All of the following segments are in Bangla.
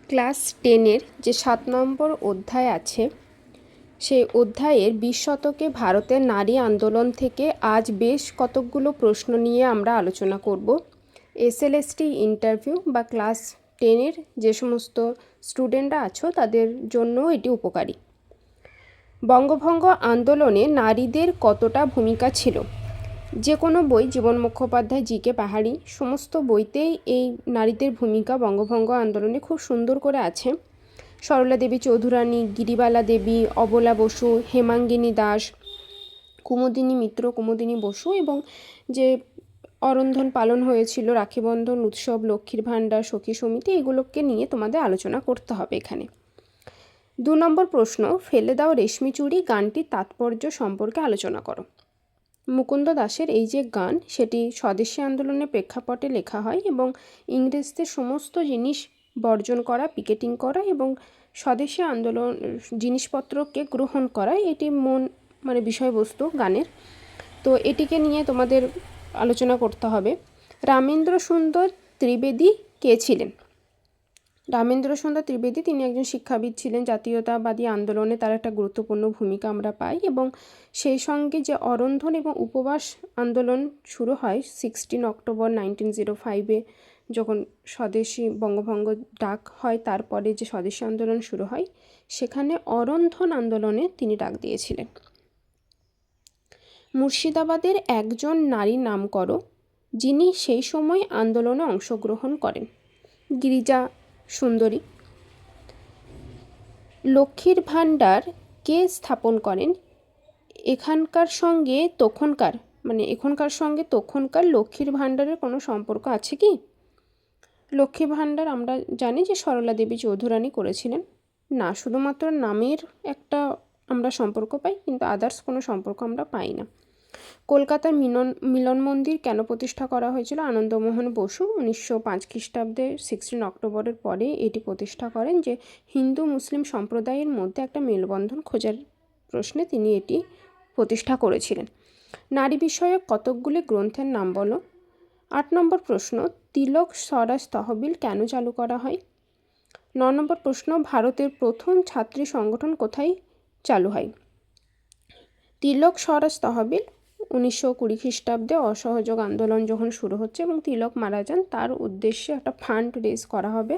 ক্লাস 10-এর যে 7 নম্বর অধ্যায় আছে সেই অধ্যায়ের 20 শতকে ভারতের নারী আন্দোলন থেকে আজ বেশ কতকগুলো প্রশ্ন নিয়ে আমরা আলোচনা করব। এসএলএসটি ইন্টারভিউ বা ক্লাস 10-এর যে সমস্ত স্টুডেন্টরা আছো তাদের জন্য এটি উপকারী। বঙ্গভঙ্গ আন্দোলনে নারীদের কতটা ভূমিকা ছিল? যে কোনো বই, জীবন মুখোপাধ্যায়, জি.কে. পাহাড়ি, সমস্ত বইতেই এই নারীদের ভূমিকা বঙ্গভঙ্গ আন্দোলনে খুব সুন্দর করে আছে। সরলা দেবী চৌধুরানী, গিরিবালা দেবী, অবলা বসু, হেমাঙ্গিনী দাস, কুমুদিনী মিত্র, কুমুদিনী বসু এবং যে অরন্ধন পালন হয়েছিল, রাখিবন্ধন উৎসব, লক্ষ্মীর ভাণ্ডার, সখী সমিতি, এগুলোকে নিয়ে তোমাদের আলোচনা করতে হবে এখানে। 2 নম্বর প্রশ্ন, ফেলে দাও রেশমি চুড়ি গানটির তাৎপর্য সম্পর্কে আলোচনা করো। মুকুন্দ দাসের এই যে গান, সেটি স্বদেশী আন্দোলনের প্রেক্ষাপটে লেখা হয় এবং ইংরেজদের সমস্ত জিনিস বর্জন করা, পিকেটিং করা এবং স্বদেশী আন্দোলন জিনিসপত্রকে গ্রহণ করা, এটি বিষয়বস্তু গানের। তো এটিকে নিয়ে তোমাদের আলোচনা করতে হবে। রামেন্দ্র সুন্দর ত্রিবেদী কে ছিলেন? রামেন্দ্র সুন্দর ত্রিবেদী তিনি একজন শিক্ষাবিদ ছিলেন। জাতীয়তাবাদী আন্দোলনে তার একটা গুরুত্বপূর্ণ ভূমিকা আমরা পাই এবং সেই সঙ্গে যে অরন্ধন এবং উপবাস আন্দোলন শুরু হয় 16 অক্টোবর 1905-এ যখন স্বদেশী বঙ্গভঙ্গ ডাক হয়, তারপরে যে স্বদেশী আন্দোলন শুরু হয় সেখানে অরন্ধন আন্দোলনে তিনি ডাক দিয়েছিলেন। মুর্শিদাবাদের একজন নারীর নাম করো যিনি সেই সময় আন্দোলনে অংশগ্রহণ করেন। গিরিজা সুন্দরী। লক্ষ্মীর ভাণ্ডার কে স্থাপন করেন? এখানকার সঙ্গে তখনকার লক্ষ্মীর ভাণ্ডারের কোনো সম্পর্ক আছে কি? লক্ষ্মীর ভাণ্ডার আমরা জানি যে সরলা দেবী চৌধুরানী করেছিলেন। না, শুধুমাত্র নামের একটা আমরা সম্পর্ক পাই, কিন্তু আদার্স কোনো সম্পর্ক আমরা পাই না। কলকাতার মিলন মন্দির কেন প্রতিষ্ঠা করা হয়েছিল? আনন্দমোহন বসু 1905 খ্রিস্টাব্দে 16 অক্টোবরের পরে এটি প্রতিষ্ঠা করেন, যে হিন্দু মুসলিম সম্প্রদায়ের মধ্যে একটা মেলবন্ধন খোঁজার প্রশ্নে তিনি এটি প্রতিষ্ঠা করেছিলেন। নারী বিষয়ক কতকগুলি গ্রন্থের নাম বলো। 8 নম্বর প্রশ্ন, তিলক স্বরাজ তহবিল কেন চালু করা হয়? 9 নম্বর প্রশ্ন, ভারতের প্রথম ছাত্রী সংগঠন কোথায় চালু হয়? তিলক স্বরাজ তহবিল 1920 খ্রিস্টাব্দে অসহযোগ আন্দোলন যখন শুরু হচ্ছে এবং তিলক মারা যান, তার উদ্দেশ্যে একটা ফান্ড রেজ করা হবে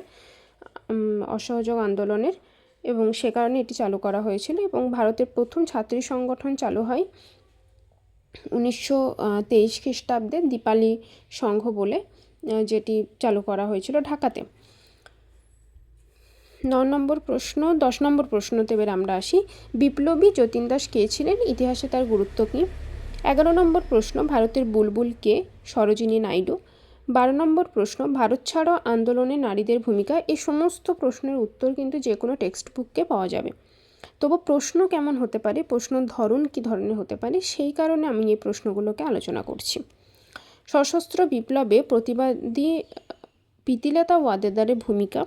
অসহযোগ আন্দোলনের, এবং সে কারণে এটি চালু করা হয়েছিল। এবং ভারতের প্রথম ছাত্রী সংগঠন চালু হয় 1923 খ্রিস্টাব্দে দীপালি সংঘ বলে, যেটি চালু করা হয়েছিল ঢাকাতে। 9 নম্বর প্রশ্ন। 10 নম্বর প্রশ্নতে এবার আমরা আসি। বিপ্লবী যতীন দাস কে ছিলেন? ইতিহাসে তার গুরুত্ব কী? 11 নম্বর প্রশ্ন, ভারতের বুলবুল কে? সরোজিনী নাইডু। 12 নম্বর প্রশ্ন, ভারত ছাড়ো আন্দোলনে নারীদের ভূমিকা। এই সমস্ত প্রশ্নের উত্তর কিন্তু যে কোনো টেক্সট বুককে পাওয়া যাবে। তবু প্রশ্ন কেমন হতে পারে, প্রশ্নের ধরন কী ধরনের হতে পারে, সেই কারণে আমি এই প্রশ্নগুলোকে আলোচনা করছি। সশস্ত্র বিপ্লবে প্রতিবাদী প্রীতিলতা ওয়াদ্দেদারের ভূমিকা।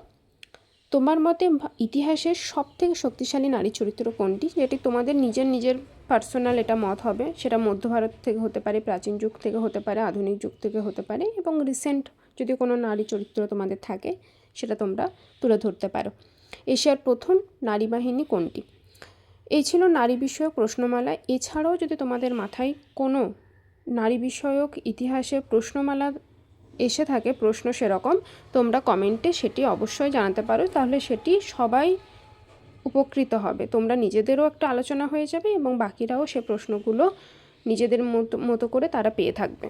তোমার মতে ইতিহাসের সবথেকে শক্তিশালী নারী চরিত্র কোনটি? যেটি তোমাদের নিজের পার্সোনাল এটা মত হবে, সেটা মধ্য ভারত থেকে হতে পারে, প্রাচীন যুগ থেকে হতে পারে, আধুনিক যুগ থেকে হতে পারে, এবং রিসেন্ট যদি কোনো নারী চরিত্র তোমাদের থাকে সেটা তোমরা তুলে ধরতে পারো। এশিয়ার প্রথম নারী বাহিনী কোনটি? এই ছিল নারী বিষয়ক প্রশ্নমালা। এছাড়াও যদি তোমাদের মাথায় কোনো নারী বিষয়ক ইতিহাসের প্রশ্নমালা এসে থাকে, প্রশ্ন সেরকম, তোমরা কমেন্টে সেটি অবশ্যই জানাতে পারো, তাহলে সেটি সবাই উপকৃত হবে। তোমরা নিজেদেরও একটা আলোচনা হয়ে যাবে এবং বাকিরাও সে প্রশ্নগুলো নিজেদের মতো করে তারা পেয়ে থাকবে।